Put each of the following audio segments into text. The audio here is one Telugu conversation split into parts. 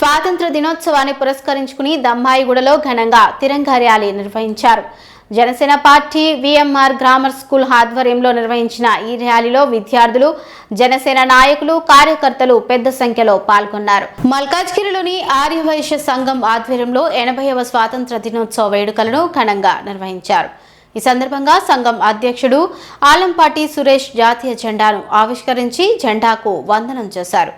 స్వాతంత్ర దినోత్సవాన్ని పురస్కరించుకుని దమ్మాయిగూడలో ఘనంగా తిరంగా ర్యాలీ నిర్వహించారు. Janasena party VMR grammar school ఆధ్వర్యంలో నిర్వహించిన ఈ ర్యాలీలో విద్యార్థులు, జనసేన నాయకులు, కార్యకర్తలు పెద్ద సంఖ్యలో పాల్గొన్నారు. మల్కాజ్గిరిలోని ఆర్యవైశ్య సంఘం ఆధ్వర్యంలో 80వ స్వాతంత్ర దినోత్సవ వేడుకలను ఘనంగా నిర్వహించారు. ఈ సందర్భంగా సంఘం అధ్యక్షుడు ఆలంపాటి సురేష్ జాతీయ జెండాను ఆవిష్కరించి జెండాకు వందనం చేశారు.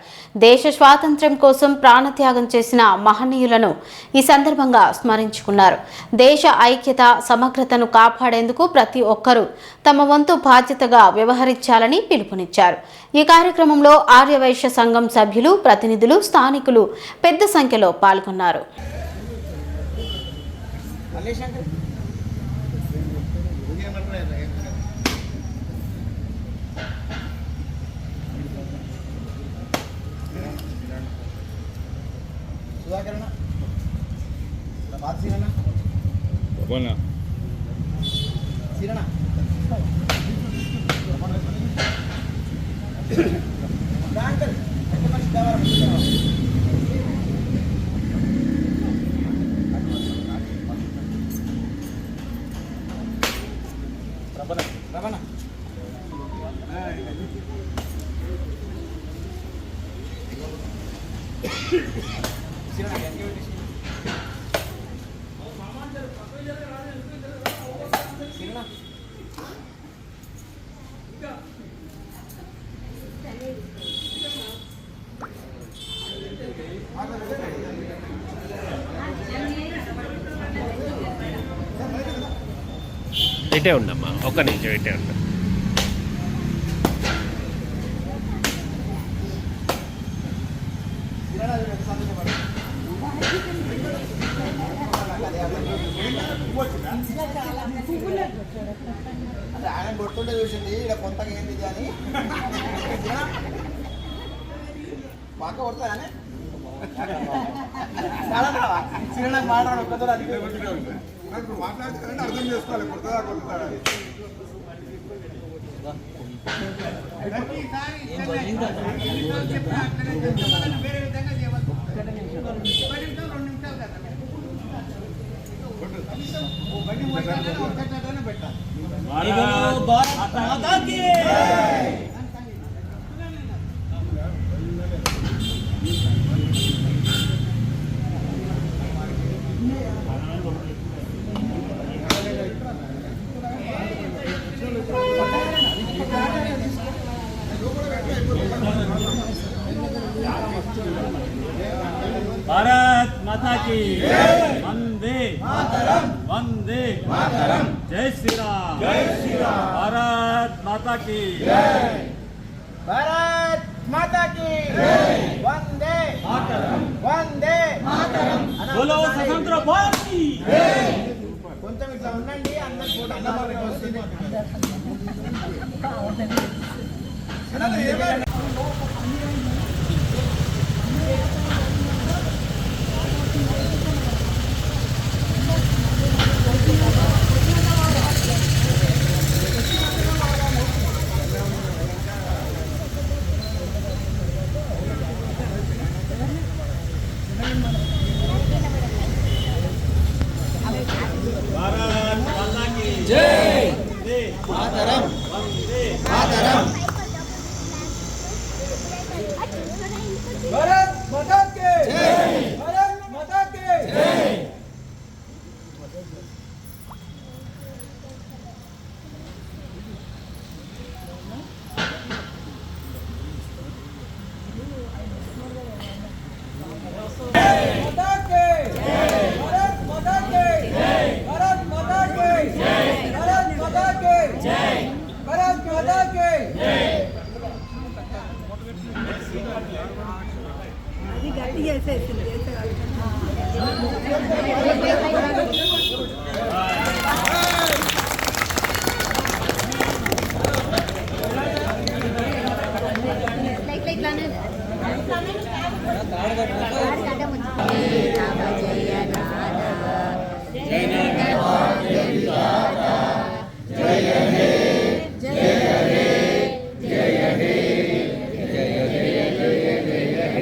దేశ స్వాతంత్ర్యం కోసం ప్రాణత్యాగం చేసిన మహనీయులను ఈ సందర్భంగా స్మరించుకున్నారు. దేశ ఐక్యత, సమగ్రతను కాపాడేందుకు ప్రతి ఒక్కరూ తమ వంతు బాధ్యతగా వ్యవహరించాలని పిలుపునిచ్చారు. ఈ కార్యక్రమంలో ఆర్యవైశ్య సంఘం సభ్యులు, ప్రతినిధులు, స్థానికులు పెద్ద సంఖ్యలో పాల్గొన్నారు. ఇటే ఉండమ్మా, ఒక్క నిమిషం ఇటే ఉండ. ఆయన కొడుతుంటే చూసింది ఇక్కడ కొంతగా ఏంది అని పక్క కొడతానే చిన్న మాట్లాడు ఒక్కతో మాట్లాడుతారంటే అర్థం చేసుకోవాలి. కొడతా కొడతాడు भारत माता की वंदे मातरम, वंदे मातरम, जय श्री राम, जय श्री राम, भारत माता की जय, भारत माता की जय, वंदे मातरम, वंदे मातरम, बोलो स्वतंत्र भारत की जय. కొంచెం ఇట్లా ఉండండి, అందరూ ఫోటో भारत माता की जय, वंदे मातरम, वंदे मातरम, भारत माता की जय, भारत माता की जय.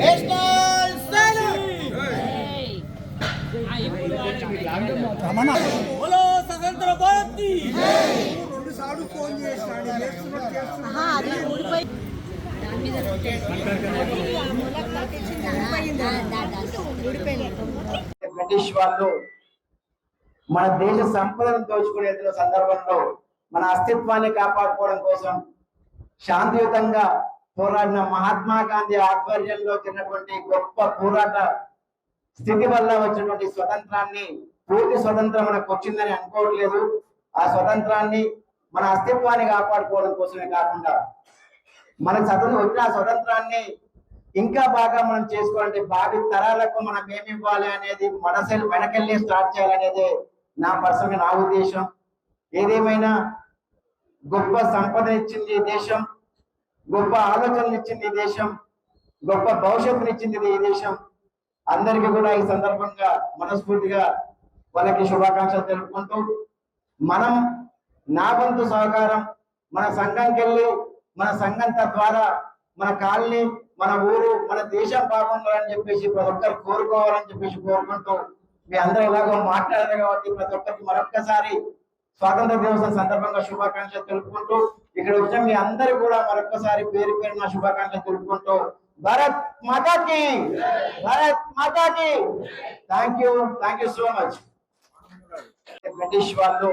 National Salute! बोलो स्वतंत्र भारत की రెండు సార్లు ఫోన్ చేసినాడు చేస్తున్నాడు బ్రిటిష్ వాళ్ళు మన దేశ సంపదను దోచుకునే సందర్భంలో మన అస్తిత్వాన్ని కాపాడుకోవడం కోసం శాంతియుతంగా పోరాడిన మహాత్మా గాంధీ ఆధ్వర్యంలో జరిగినటువంటి గొప్ప పోరాట స్థితి వల్ల వచ్చినటువంటి స్వతంత్రాన్ని, పూర్తి స్వతంత్రం మనకు వచ్చిందని అనుకోవట్లేదు. ఆ స్వతంత్రాన్ని, మన అస్తిత్వాన్ని కాపాడుకోవడం కోసమే కాకుండా మన వచ్చిన స్వతంత్రాన్ని ఇంకా బాగా మనం చేసుకోవాలంటే భావి తరాలకు మనం ఏమి ఇవ్వాలి అనేది మనసు వెనకెళ్ళి స్టార్ట్ చేయాలనేది నా పర్సనల్ నా ఉద్దేశం. ఏదేమైనా గొప్ప సంపద ఇచ్చింది ఈ దేశం, గొప్ప ఆలోచనలు ఇచ్చింది ఈ దేశం, గొప్ప భవిష్యత్తునిచ్చింది ఈ దేశం. అందరికీ కూడా ఈ సందర్భంగా మనస్ఫూర్తిగా వాళ్ళకి శుభాకాంక్షలు తెలుపుకుంటూ, మనం నా వంతు సహకారం మన సంఘంకి వెళ్ళి మన సంఘం ద్వారా మన కాలనీ, మన ఊరు, మన దేశం బాగుండాలని చెప్పేసి ప్రతి ఒక్కరు కోరుకోవాలని చెప్పేసి కోరుకుంటూ, మీ అందరూ ఎలాగో మాట్లాడారు కాబట్టి ప్రతి ఒక్కరికి మరొక్కసారి స్వాతంత్ర దినోత్సవం సందర్భంగా శుభాకాంక్షలు తెలుపుకుంటూ, ఇక్కడ వచ్చిన మీ అందరూ కూడా మరొక్కసారి పేరు పేరున శుభాకాంక్షలు తెలుపుకుంటూ, భారత్ మాతాకి, భారత్ మాతాకి. Thank you so much. British వాళ్ళు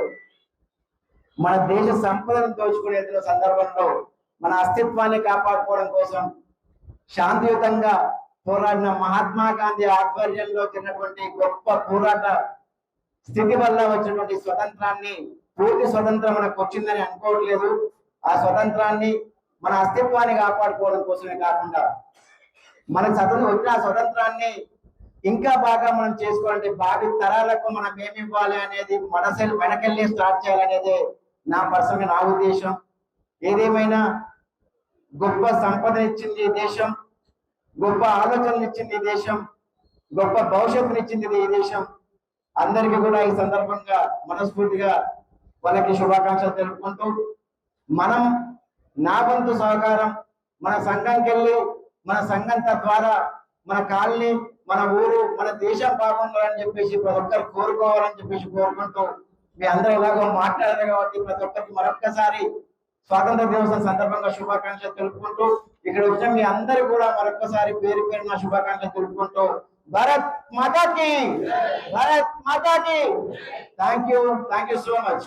మన దేశ సంపదను దోచుకునే సందర్భంలో మన అస్తిత్వాన్ని కాపాడుకోవడం కోసం శాంతియుతంగా పోరాడిన మహాత్మా గాంధీ ఆధ్వర్యంలో జరిగినటువంటి గొప్ప పోరాట స్థితి వల్ల వచ్చినటువంటి స్వతంత్రాన్ని, పూర్తి స్వతంత్రం మనకు వచ్చిందని అనుకోవట్లేదు. ఆ స్వతంత్రాన్ని, మన అస్తిత్వాన్ని కాపాడుకోవడం కోసమే కాకుండా వచ్చిన స్వతంత్రాన్ని ఇంకా బాగా మనం చేసుకోవాలంటే భావి తరాలకు మనం ఏమి ఇవ్వాలి అనేది మనసు వెనకెళ్ళి స్టార్ట్ చేయాలనేది నా పర్సనల్ నా ఉద్దేశం. ఏదేమైనా గొప్ప సంపద ఇచ్చింది ఈ దేశం, గొప్ప ఆలోచనలు ఇచ్చింది ఈ దేశం, గొప్ప భవిష్యత్తునిచ్చింది ఈ దేశం. అందరికీ కూడా ఈ సందర్భంగా మనస్ఫూర్తిగా వాళ్ళకి శుభాకాంక్షలు తెలుపుకుంటూ, మనం నా వంతు సహకారం మన సంఘంకి వెళ్ళి మన సంఘం ద్వారా మన కాలనీ, మన ఊరు, మన దేశం బాగుండాలని చెప్పేసి ప్రతి ఒక్కరు కోరుకోవాలని చెప్పేసి కోరుకుంటూ, మీ అందరూ ఎలాగో మాట్లాడారు కాబట్టి ప్రతి ఒక్కరికి మరొక్కసారి స్వాతంత్ర దినోత్సవం సందర్భంగా శుభాకాంక్షలు తెలుపుకుంటూ, ఇక్కడ వచ్చిన మీ అందరూ కూడా మరొక్కసారి పేరు పేరున శుభాకాంక్షలు తెలుపుకుంటూ, భారత్ మాతాకి, భారత్ మాతాకి. Thank you so much.